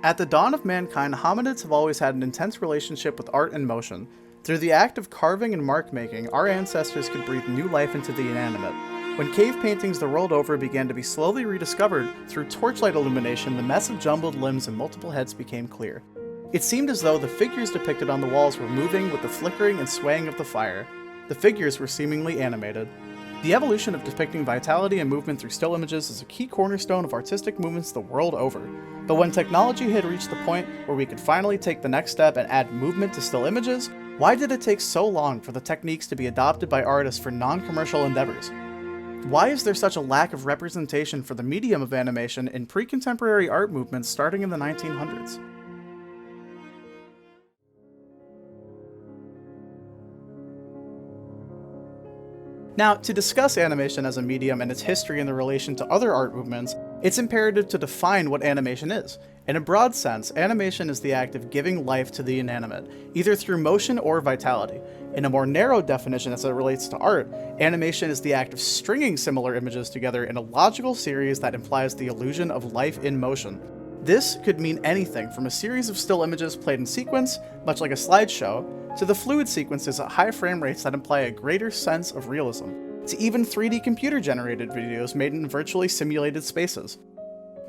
At the dawn of mankind, hominids have always had an intense relationship with art and motion. Through the act of carving and mark making, our ancestors could breathe new life into the inanimate. When cave paintings the world over began to be slowly rediscovered, through torchlight illumination, the mess of jumbled limbs and multiple heads became clear. It seemed as though the figures depicted on the walls were moving with the flickering and swaying of the fire. The figures were seemingly animated. The evolution of depicting vitality and movement through still images is a key cornerstone of artistic movements the world over. But when technology had reached the point where we could finally take the next step and add movement to still images, why did it take so long for the techniques to be adopted by artists for non-commercial endeavors? Why is there such a lack of representation for the medium of animation in pre-contemporary art movements starting in the 1900s? Now, to discuss animation as a medium and its history in the relation to other art movements, it's imperative to define what animation is. In a broad sense, animation is the act of giving life to the inanimate, either through motion or vitality. In a more narrow definition as it relates to art, animation is the act of stringing similar images together in a logical series that implies the illusion of life in motion. This could mean anything from a series of still images played in sequence, much like a slideshow, to the fluid sequences at high frame rates that imply a greater sense of realism, to even 3D computer-generated videos made in virtually simulated spaces.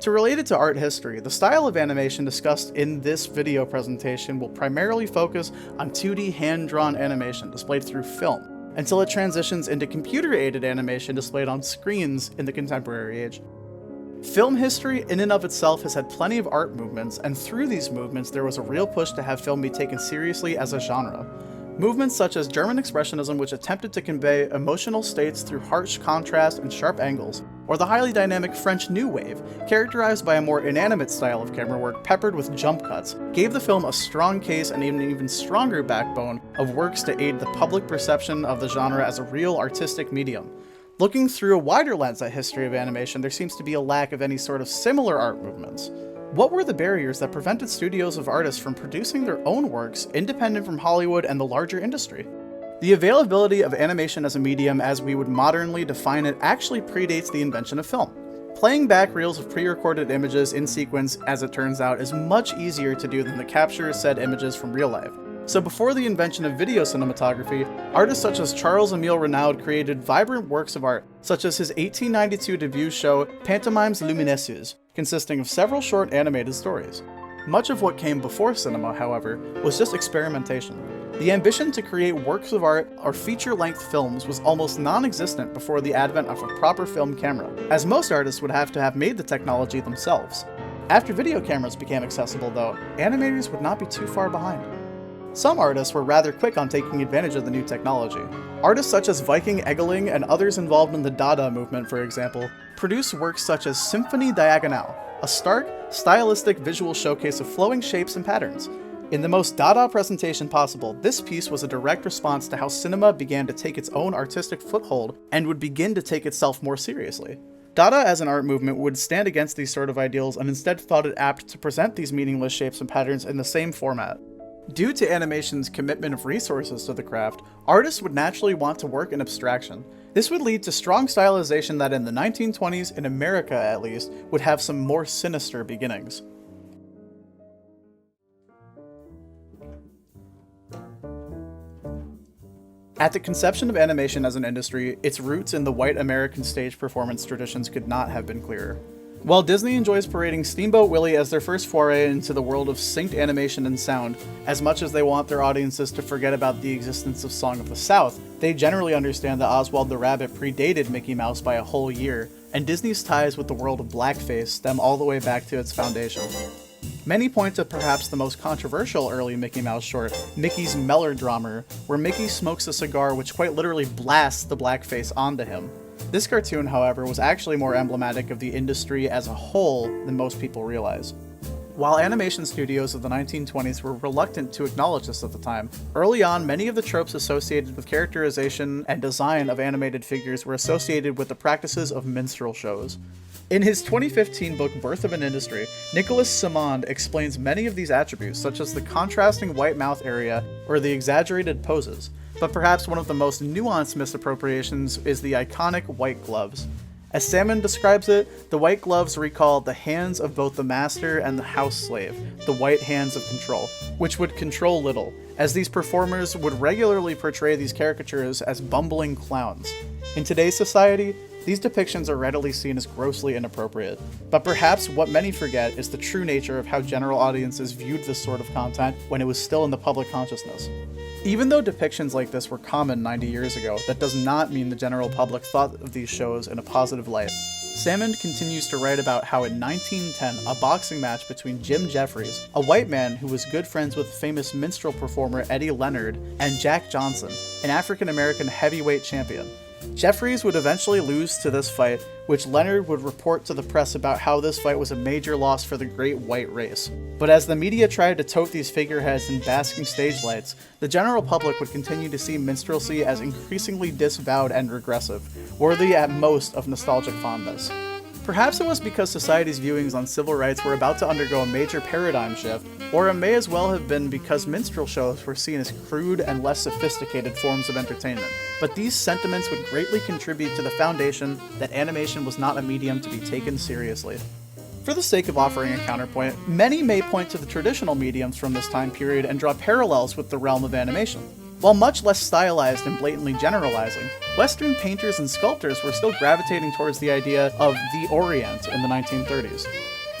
To relate it to art history, the style of animation discussed in this video presentation will primarily focus on 2D hand-drawn animation displayed through film, until it transitions into computer-aided animation displayed on screens in the contemporary age. Film history in and of itself has had plenty of art movements, and through these movements there was a real push to have film be taken seriously as a genre. Movements such as German Expressionism, which attempted to convey emotional states through harsh contrast and sharp angles, or the highly dynamic French New Wave, characterized by a more inanimate style of camera work peppered with jump cuts, gave the film a strong case and an even stronger backbone of works to aid the public perception of the genre as a real artistic medium. Looking through a wider lens at history of animation, there seems to be a lack of any sort of similar art movements. What were the barriers that prevented studios of artists from producing their own works independent from Hollywood and the larger industry? The availability of animation as a medium as we would modernly define it actually predates the invention of film. Playing back reels of pre-recorded images in sequence, as it turns out, is much easier to do than to capture said images from real life. So before the invention of video cinematography, artists such as Charles-Émile Renaud created vibrant works of art, such as his 1892 debut show Pantomimes Lumineuses, consisting of several short animated stories. Much of what came before cinema, however, was just experimentation. The ambition to create works of art or feature-length films was almost non-existent before the advent of a proper film camera, as most artists would have to have made the technology themselves. After video cameras became accessible, though, animators would not be too far behind. Some artists were rather quick on taking advantage of the new technology. Artists such as Viking Egeling and others involved in the Dada movement, for example, produced works such as Symphonie Diagonale, a stark, stylistic visual showcase of flowing shapes and patterns. In the most Dada presentation possible, this piece was a direct response to how cinema began to take its own artistic foothold and would begin to take itself more seriously. Dada as an art movement would stand against these sort of ideals and instead thought it apt to present these meaningless shapes and patterns in the same format. Due to animation's commitment of resources to the craft, artists would naturally want to work in abstraction. This would lead to strong stylization that in the 1920s, in America at least, would have some more sinister beginnings. At the conception of animation as an industry, its roots in the white American stage performance traditions could not have been clearer. While Disney enjoys parading Steamboat Willie as their first foray into the world of synced animation and sound, as much as they want their audiences to forget about the existence of Song of the South, they generally understand that Oswald the Rabbit predated Mickey Mouse by a whole year, and Disney's ties with the world of blackface stem all the way back to its foundation. Many point to perhaps the most controversial early Mickey Mouse short, Mickey's Melodramer, where Mickey smokes a cigar which quite literally blasts the blackface onto him. This cartoon, however, was actually more emblematic of the industry as a whole than most people realize. While animation studios of the 1920s were reluctant to acknowledge this at the time, early on many of the tropes associated with characterization and design of animated figures were associated with the practices of minstrel shows. In his 2015 book Birth of an Industry, Nicholas Simond explains many of these attributes, such as the contrasting white mouth area or the exaggerated poses. But perhaps one of the most nuanced misappropriations is the iconic white gloves. As Salmon describes it, the white gloves recall the hands of both the master and the house slave, the white hands of control, which would control little, as these performers would regularly portray these caricatures as bumbling clowns. In today's society, these depictions are readily seen as grossly inappropriate, but perhaps what many forget is the true nature of how general audiences viewed this sort of content when it was still in the public consciousness. Even though depictions like this were common 90 years ago, that does not mean the general public thought of these shows in a positive light. Salmon continues to write about how in 1910, a boxing match between Jim Jeffries, a white man who was good friends with famous minstrel performer Eddie Leonard, and Jack Johnson, an African-American heavyweight champion. Jeffries would eventually lose to this fight, which Leonard would report to the press about how this fight was a major loss for the great white race. But as the media tried to tote these figureheads in basking stage lights, the general public would continue to see minstrelsy as increasingly disavowed and regressive, worthy at most of nostalgic fondness. Perhaps it was because society's viewings on civil rights were about to undergo a major paradigm shift, or it may as well have been because minstrel shows were seen as crude and less sophisticated forms of entertainment. But these sentiments would greatly contribute to the foundation that animation was not a medium to be taken seriously. For the sake of offering a counterpoint, many may point to the traditional mediums from this time period and draw parallels with the realm of animation. While much less stylized and blatantly generalizing, Western painters and sculptors were still gravitating towards the idea of the Orient in the 1930s.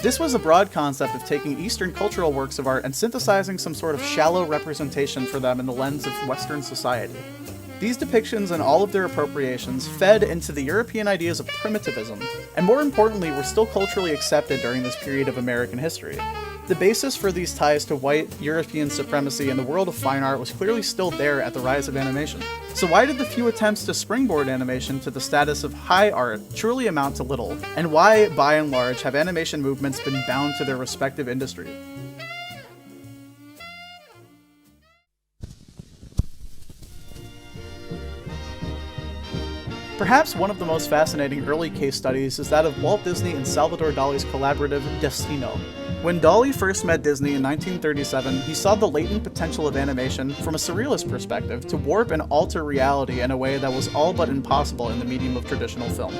This was a broad concept of taking Eastern cultural works of art and synthesizing some sort of shallow representation for them in the lens of Western society. These depictions and all of their appropriations fed into the European ideas of primitivism, and more importantly were still culturally accepted during this period of American history. The basis for these ties to white European supremacy in the world of fine art was clearly still there at the rise of animation. So why did the few attempts to springboard animation to the status of high art truly amount to little? And why, by and large, have animation movements been bound to their respective industry? Perhaps one of the most fascinating early case studies is that of Walt Disney and Salvador Dali's collaborative Destino. When Dali first met Disney in 1937, he saw the latent potential of animation from a surrealist perspective to warp and alter reality in a way that was all but impossible in the medium of traditional film.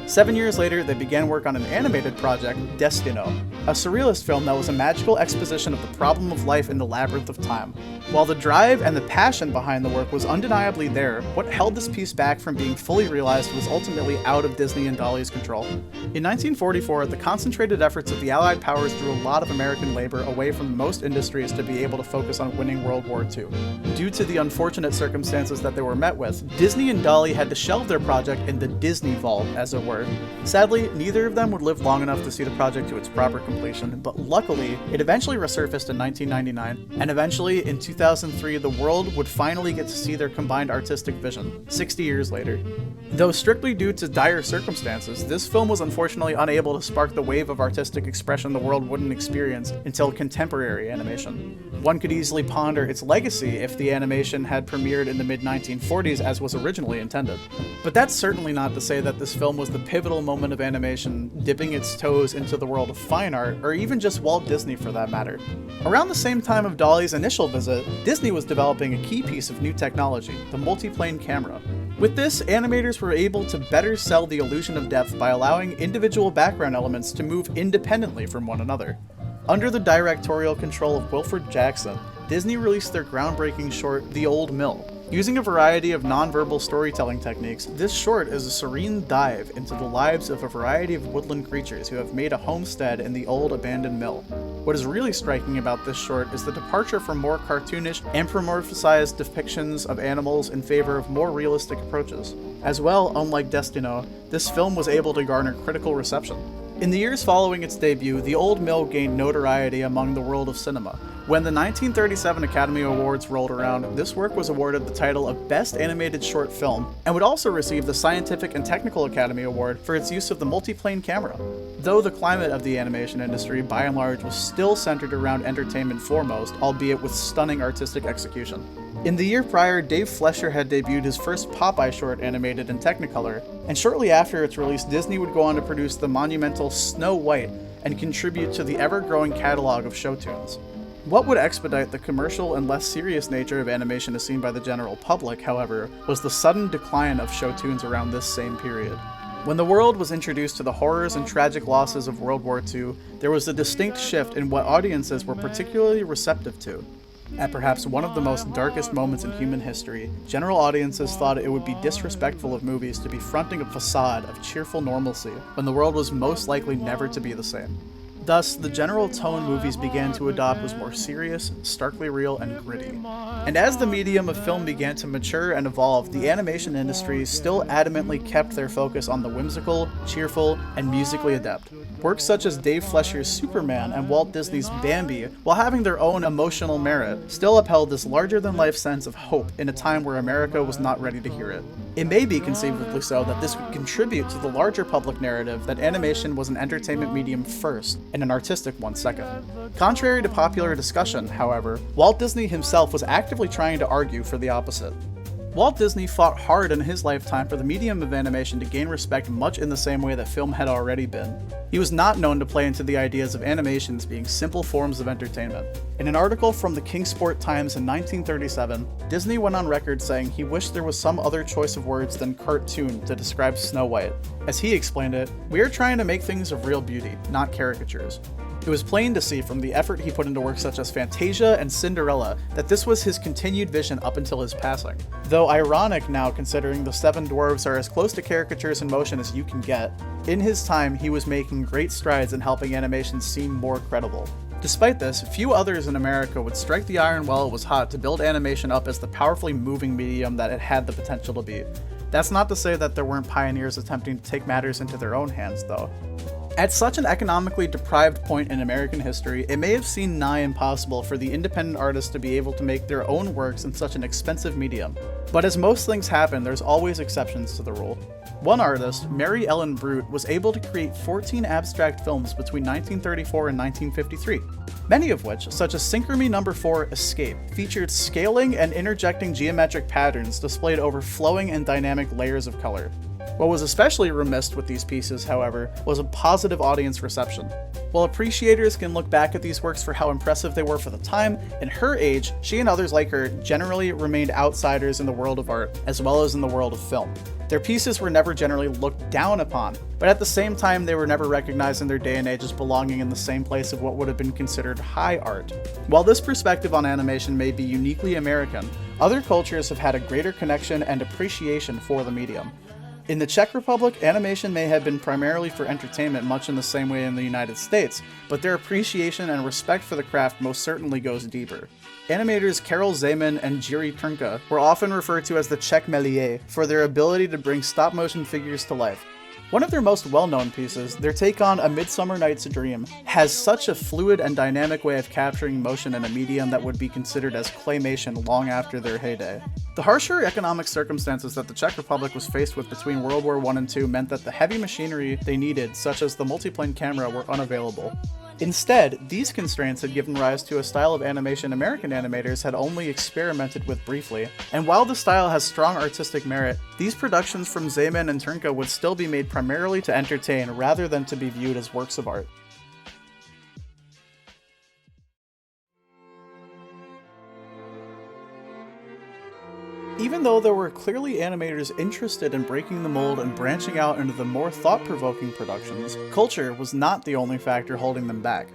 7 years later, they began work on an animated project, Destino, a surrealist film that was a magical exposition of the problem of life in the labyrinth of time. While the drive and the passion behind the work was undeniably there, what held this piece back from being fully realized was ultimately out of Disney and Dali's control. In 1944, the concentrated efforts of the Allied powers drew a lot of American labor away from most industries to be able to focus on winning World War II. Due to the unfortunate circumstances that they were met with, Disney and Dali had to shelve their project in the Disney Vault, as it were. Sadly, neither of them would live long enough to see the project to its proper completion, but luckily, it eventually resurfaced in 1999, and eventually, in 2003, the world would finally get to see their combined artistic vision, 60 years later. Though strictly due to dire circumstances, this film was unfortunately unable to spark the wave of artistic expression the world wouldn't experience until contemporary animation. One could easily ponder its legacy if the animation had premiered in the mid-1940s as was originally intended. But that's certainly not to say that this film was the pivotal moment of animation, dipping its toes into the world of fine art, or even just Walt Disney for that matter. Around the same time of Dali's initial visit, Disney was developing a key piece of new technology, the multiplane camera. With this, animators were able to better sell the illusion of depth by allowing individual background elements to move independently from one another. Under the directorial control of Wilfred Jackson, Disney released their groundbreaking short, The Old Mill. Using a variety of nonverbal storytelling techniques, this short is a serene dive into the lives of a variety of woodland creatures who have made a homestead in the old abandoned mill. What is really striking about this short is the departure from more cartoonish, anthropomorphized depictions of animals in favor of more realistic approaches. As well, unlike Destino, this film was able to garner critical reception. In the years following its debut, The Old Mill gained notoriety among the world of cinema. When the 1937 Academy Awards rolled around, this work was awarded the title of Best Animated Short Film, and would also receive the Scientific and Technical Academy Award for its use of the multiplane camera. Though the climate of the animation industry, by and large, was still centered around entertainment foremost, albeit with stunning artistic execution. In the year prior, Dave Fleischer had debuted his first Popeye short animated in Technicolor, and shortly after its release, Disney would go on to produce the monumental Snow White and contribute to the ever-growing catalog of show tunes. What would expedite the commercial and less serious nature of animation as seen by the general public, however, was the sudden decline of show tunes around this same period. When the world was introduced to the horrors and tragic losses of World War II, there was a distinct shift in what audiences were particularly receptive to. At perhaps one of the most darkest moments in human history, general audiences thought it would be disrespectful of movies to be fronting a facade of cheerful normalcy when the world was most likely never to be the same. Thus, the general tone movies began to adopt was more serious, starkly real, and gritty. And as the medium of film began to mature and evolve, the animation industry still adamantly kept their focus on the whimsical, cheerful, and musically adept. Works such as Dave Fleischer's Superman and Walt Disney's Bambi, while having their own emotional merit, still upheld this larger-than-life sense of hope in a time where America was not ready to hear it. It may be conceivably so that this would contribute to the larger public narrative that animation was an entertainment medium first, and an artistic one second. Contrary to popular discussion, however, Walt Disney himself was actively trying to argue for the opposite. Walt Disney fought hard in his lifetime for the medium of animation to gain respect much in the same way that film had already been. He was not known to play into the ideas of animations being simple forms of entertainment. In an article from the Kingsport Times in 1937, Disney went on record saying he wished there was some other choice of words than cartoon to describe Snow White. As he explained it, "We are trying to make things of real beauty, not caricatures." It was plain to see from the effort he put into works such as Fantasia and Cinderella that this was his continued vision up until his passing. Though ironic now considering the Seven Dwarfs are as close to caricatures in motion as you can get, in his time he was making great strides in helping animation seem more credible. Despite this, few others in America would strike the iron while it was hot to build animation up as the powerfully moving medium that it had the potential to be. That's not to say that there weren't pioneers attempting to take matters into their own hands, though. At such an economically deprived point in American history, it may have seemed nigh impossible for the independent artists to be able to make their own works in such an expensive medium. But as most things happen, there's always exceptions to the rule. One artist, Mary Ellen Brute, was able to create 14 abstract films between 1934 and 1953, many of which, such as Synchrony No. 4 Escape, featured scaling and interjecting geometric patterns displayed over flowing and dynamic layers of color. What was especially remiss with these pieces, however, was a positive audience reception. While appreciators can look back at these works for how impressive they were for the time, in her age, she and others like her generally remained outsiders in the world of art, as well as in the world of film. Their pieces were never generally looked down upon, but at the same time they were never recognized in their day and age as belonging in the same place of what would have been considered high art. While this perspective on animation may be uniquely American, other cultures have had a greater connection and appreciation for the medium. In the Czech Republic, animation may have been primarily for entertainment much in the same way in the United States, but their appreciation and respect for the craft most certainly goes deeper. Animators Karel Zeman and Jiří Trnka were often referred to as the Czech Méliès for their ability to bring stop-motion figures to life. One of their most well-known pieces, their take on A Midsummer Night's Dream, has such a fluid and dynamic way of capturing motion in a medium that would be considered as claymation long after their heyday. The harsher economic circumstances that the Czech Republic was faced with between World War I and II meant that the heavy machinery they needed, such as the multiplane camera, were unavailable. Instead, these constraints had given rise to a style of animation American animators had only experimented with briefly, and while the style has strong artistic merit, these productions from Zeman and Trnka would still be made primarily to entertain rather than to be viewed as works of art. Even though there were clearly animators interested in breaking the mold and branching out into the more thought-provoking productions, culture was not the only factor holding them back.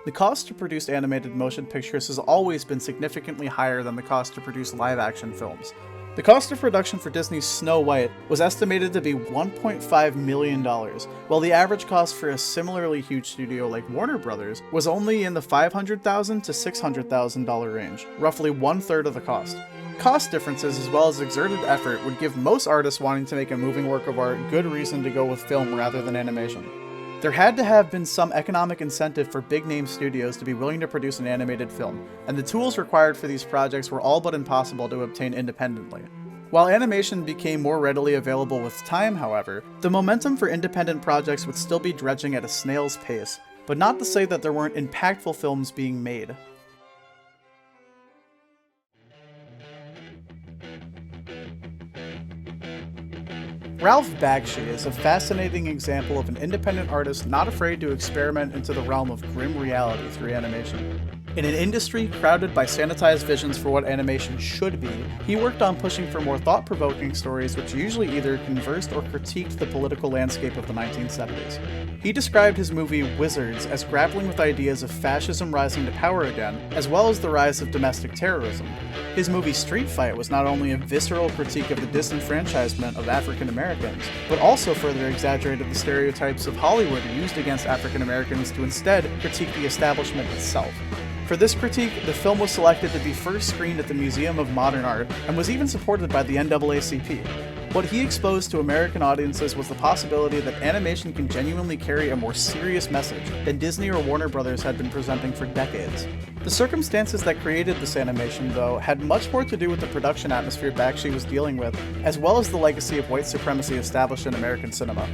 The cost to produce animated motion pictures has always been significantly higher than the cost to produce live-action films. The cost of production for Disney's Snow White was estimated to be $1.5 million, while the average cost for a similarly huge studio like Warner Brothers was only in the $500,000 to $600,000 range, roughly one-third of the cost. Cost differences as well as exerted effort would give most artists wanting to make a moving work of art good reason to go with film rather than animation. There had to have been some economic incentive for big-name studios to be willing to produce an animated film, and the tools required for these projects were all but impossible to obtain independently. While animation became more readily available with time, however, the momentum for independent projects would still be dredging at a snail's pace, but not to say that there weren't impactful films being made. Ralph Bakshi is a fascinating example of an independent artist not afraid to experiment into the realm of grim reality through animation. In an industry crowded by sanitized visions for what animation should be, he worked on pushing for more thought-provoking stories which usually either conversed or critiqued the political landscape of the 1970s. He described his movie Wizards as grappling with ideas of fascism rising to power again, as well as the rise of domestic terrorism. His movie Street Fight was not only a visceral critique of the disenfranchisement of African Americans, but also further exaggerated the stereotypes of Hollywood used against African Americans to instead critique the establishment itself. For this critique, the film was selected to be first screened at the Museum of Modern Art and was even supported by the NAACP. What he exposed to American audiences was the possibility that animation can genuinely carry a more serious message than Disney or Warner Brothers had been presenting for decades. The circumstances that created this animation, though, had much more to do with the production atmosphere Bakshi was dealing with, as well as the legacy of white supremacy established in American cinema.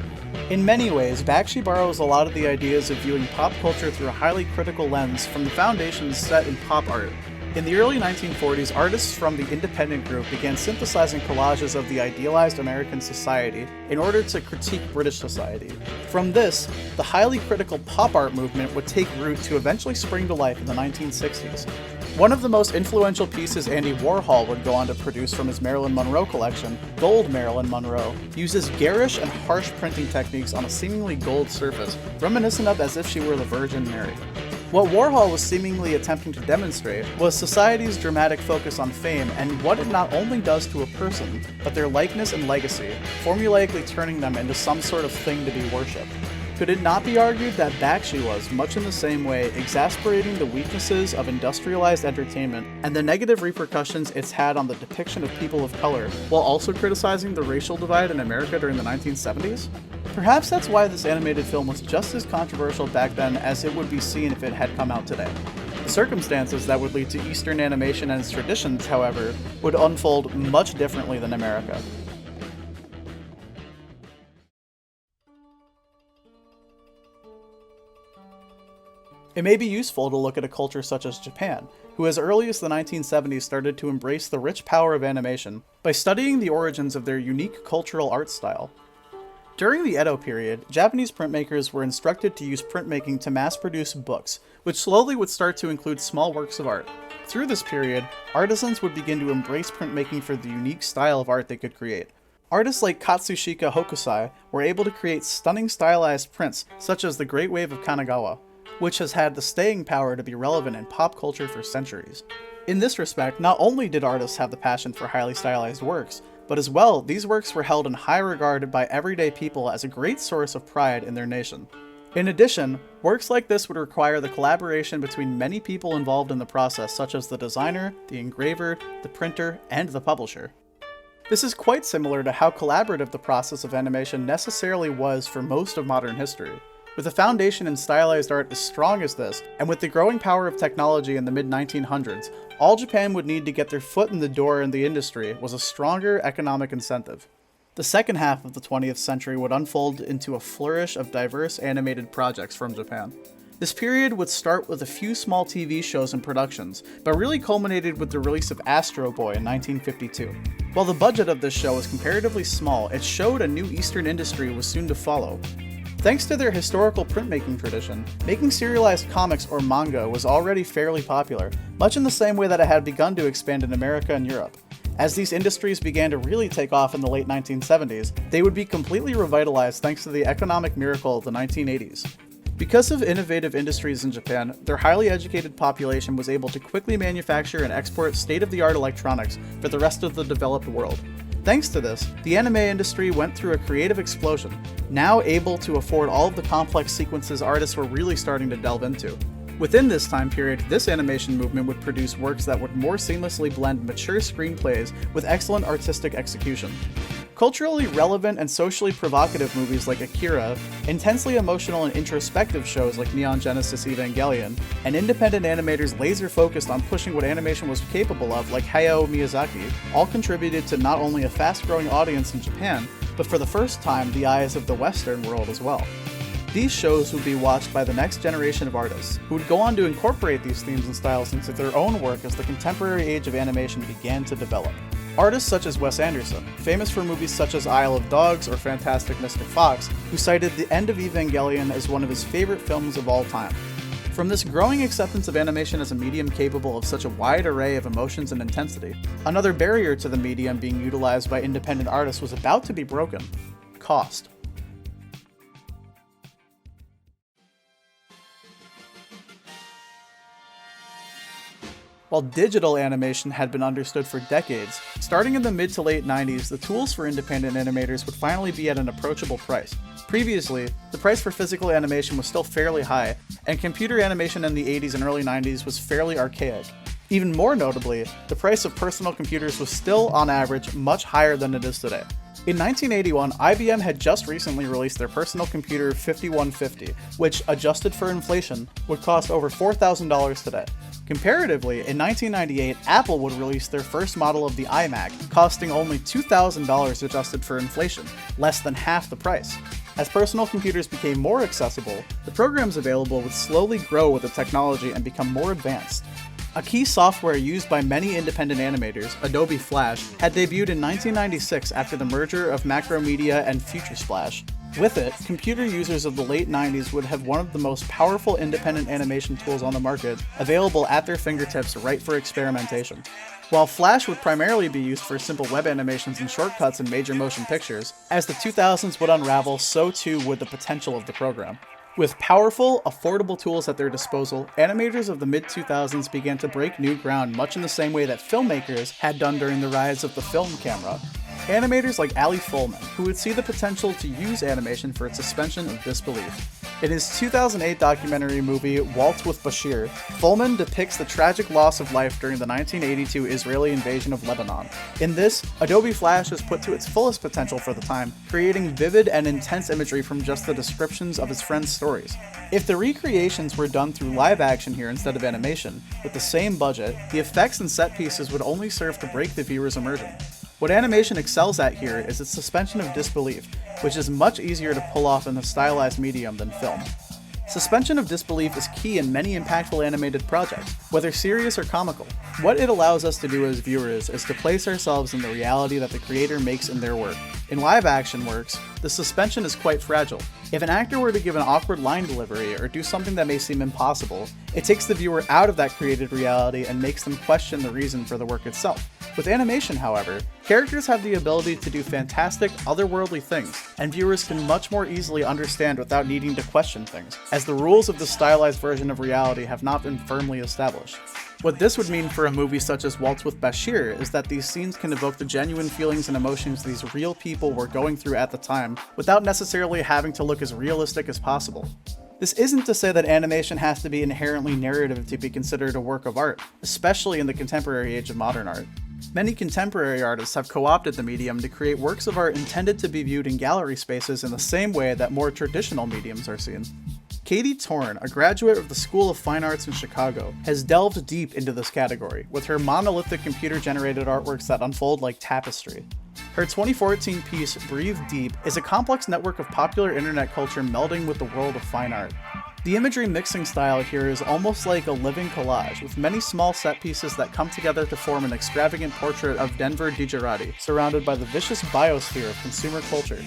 In many ways, Bakshi borrows a lot of the ideas of viewing pop culture through a highly critical lens from the foundations set in pop art. In the early 1940s, artists from the independent group began synthesizing collages of the idealized American society in order to critique British society. From this, the highly critical pop art movement would take root to eventually spring to life in the 1960s. One of the most influential pieces Andy Warhol would go on to produce from his Marilyn Monroe collection, Gold Marilyn Monroe, uses garish and harsh printing techniques on a seemingly gold surface, reminiscent of as if she were the Virgin Mary. What Warhol was seemingly attempting to demonstrate was society's dramatic focus on fame and what it not only does to a person, but their likeness and legacy, formulaically turning them into some sort of thing to be worshipped. Could it not be argued that Bakshi was, much in the same way, exasperating the weaknesses of industrialized entertainment and the negative repercussions it's had on the depiction of people of color, while also criticizing the racial divide in America during the 1970s? Perhaps that's why this animated film was just as controversial back then as it would be seen if it had come out today. The circumstances that would lead to Eastern animation and its traditions, however, would unfold much differently than America. It may be useful to look at a culture such as Japan, who as early as the 1970s started to embrace the rich power of animation by studying the origins of their unique cultural art style. During the Edo period, Japanese printmakers were instructed to use printmaking to mass-produce books, which slowly would start to include small works of art. Through this period, artisans would begin to embrace printmaking for the unique style of art they could create. Artists like Katsushika Hokusai were able to create stunning stylized prints, such as the Great Wave of Kanagawa, which has had the staying power to be relevant in pop culture for centuries. In this respect, not only did artists have the passion for highly stylized works, but as well, these works were held in high regard by everyday people as a great source of pride in their nation. In addition, works like this would require the collaboration between many people involved in the process, such as the designer, the engraver, the printer, and the publisher. This is quite similar to how collaborative the process of animation necessarily was for most of modern history. With a foundation in stylized art as strong as this, and with the growing power of technology in the mid-1900s, all Japan would need to get their foot in the door in the industry was a stronger economic incentive. The second half of the 20th century would unfold into a flourish of diverse animated projects from Japan. This period would start with a few small TV shows and productions, but really culminated with the release of Astro Boy in 1952. While the budget of this show was comparatively small, it showed a new Eastern industry was soon to follow. Thanks to their historical printmaking tradition, making serialized comics or manga was already fairly popular, much in the same way that it had begun to expand in America and Europe. As these industries began to really take off in the late 1970s, they would be completely revitalized thanks to the economic miracle of the 1980s. Because of innovative industries in Japan, their highly educated population was able to quickly manufacture and export state-of-the-art electronics for the rest of the developed world. Thanks to this, the anime industry went through a creative explosion, now able to afford all of the complex sequences artists were really starting to delve into. Within this time period, this animation movement would produce works that would more seamlessly blend mature screenplays with excellent artistic execution. Culturally relevant and socially provocative movies like Akira, intensely emotional and introspective shows like Neon Genesis Evangelion, and independent animators laser-focused on pushing what animation was capable of like Hayao Miyazaki, all contributed to not only a fast-growing audience in Japan, but for the first time the eyes of the Western world as well. These shows would be watched by the next generation of artists, who would go on to incorporate these themes and styles into their own work as the contemporary age of animation began to develop. Artists such as Wes Anderson, famous for movies such as Isle of Dogs or Fantastic Mr. Fox, who cited The End of Evangelion as one of his favorite films of all time. From this growing acceptance of animation as a medium capable of such a wide array of emotions and intensity, another barrier to the medium being utilized by independent artists was about to be broken: cost. While digital animation had been understood for decades, starting in the mid to late 90s, the tools for independent animators would finally be at an approachable price. Previously, the price for physical animation was still fairly high, and computer animation in the 80s and early 90s was fairly archaic. Even more notably, the price of personal computers was still, on average, much higher than it is today. In 1981, IBM had just recently released their personal computer 5150, which, adjusted for inflation, would cost over $4,000 today. Comparatively, in 1998, Apple would release their first model of the iMac, costing only $2,000 adjusted for inflation, less than half the price. As personal computers became more accessible, the programs available would slowly grow with the technology and become more advanced. A key software used by many independent animators, Adobe Flash, had debuted in 1996 after the merger of Macromedia and FutureSplash. With it, computer users of the late 90s would have one of the most powerful independent animation tools on the market, available at their fingertips right for experimentation. While Flash would primarily be used for simple web animations and shortcuts in major motion pictures, as the 2000s would unravel, so too would the potential of the program. With powerful, affordable tools at their disposal, animators of the mid-2000s began to break new ground much in the same way that filmmakers had done during the rise of the film camera. Animators like Ali Folman, who would see the potential to use animation for its suspension of disbelief. In his 2008 documentary movie Waltz with Bashir, Folman depicts the tragic loss of life during the 1982 Israeli invasion of Lebanon. In this, Adobe Flash is put to its fullest potential for the time, creating vivid and intense imagery from just the descriptions of his friends' stories. If the recreations were done through live action here instead of animation, with the same budget, the effects and set pieces would only serve to break the viewer's immersion. What animation excels at here is its suspension of disbelief, which is much easier to pull off in a stylized medium than film. Suspension of disbelief is key in many impactful animated projects, whether serious or comical. What it allows us to do as viewers is to place ourselves in the reality that the creator makes in their work. In live action works, the suspension is quite fragile. If an actor were to give an awkward line delivery or do something that may seem impossible, it takes the viewer out of that created reality and makes them question the reason for the work itself. With animation, however, characters have the ability to do fantastic, otherworldly things, and viewers can much more easily understand without needing to question things, as the rules of the stylized version of reality have not been firmly established. What this would mean for a movie such as Waltz with Bashir is that these scenes can evoke the genuine feelings and emotions these real people were going through at the time, without necessarily having to look as realistic as possible. This isn't to say that animation has to be inherently narrative to be considered a work of art, especially in the contemporary age of modern art. Many contemporary artists have co-opted the medium to create works of art intended to be viewed in gallery spaces in the same way that more traditional mediums are seen. Katie Torn, a graduate of the School of Fine Arts in Chicago, has delved deep into this category, with her monolithic computer-generated artworks that unfold like tapestry. Her 2014 piece, Breathe Deep, is a complex network of popular internet culture melding with the world of fine art. The imagery mixing style here is almost like a living collage, with many small set pieces that come together to form an extravagant portrait of Denver Digerati, surrounded by the vicious biosphere of consumer culture.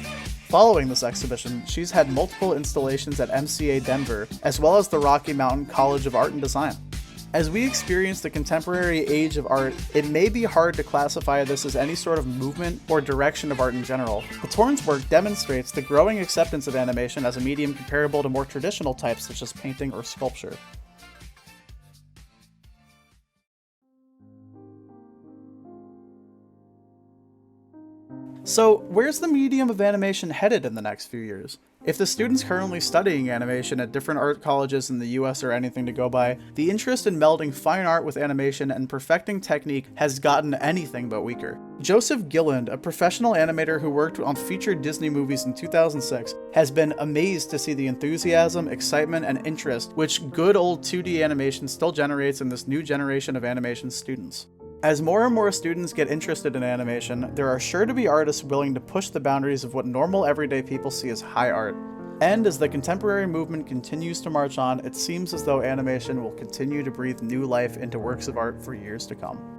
Following this exhibition, she's had multiple installations at MCA Denver, as well as the Rocky Mountain College of Art and Design. As we experience the contemporary age of art, it may be hard to classify this as any sort of movement or direction of art in general, but Torn's work demonstrates the growing acceptance of animation as a medium comparable to more traditional types such as painting or sculpture. So, where's the medium of animation headed in the next few years? If the students currently studying animation at different art colleges in the US are anything to go by, the interest in melding fine art with animation and perfecting technique has gotten anything but weaker. Joseph Gilland, a professional animator who worked on featured Disney movies in 2006, has been amazed to see the enthusiasm, excitement, and interest which good old 2D animation still generates in this new generation of animation students. As more and more students get interested in animation, there are sure to be artists willing to push the boundaries of what normal everyday people see as high art. And as the contemporary movement continues to march on, it seems as though animation will continue to breathe new life into works of art for years to come.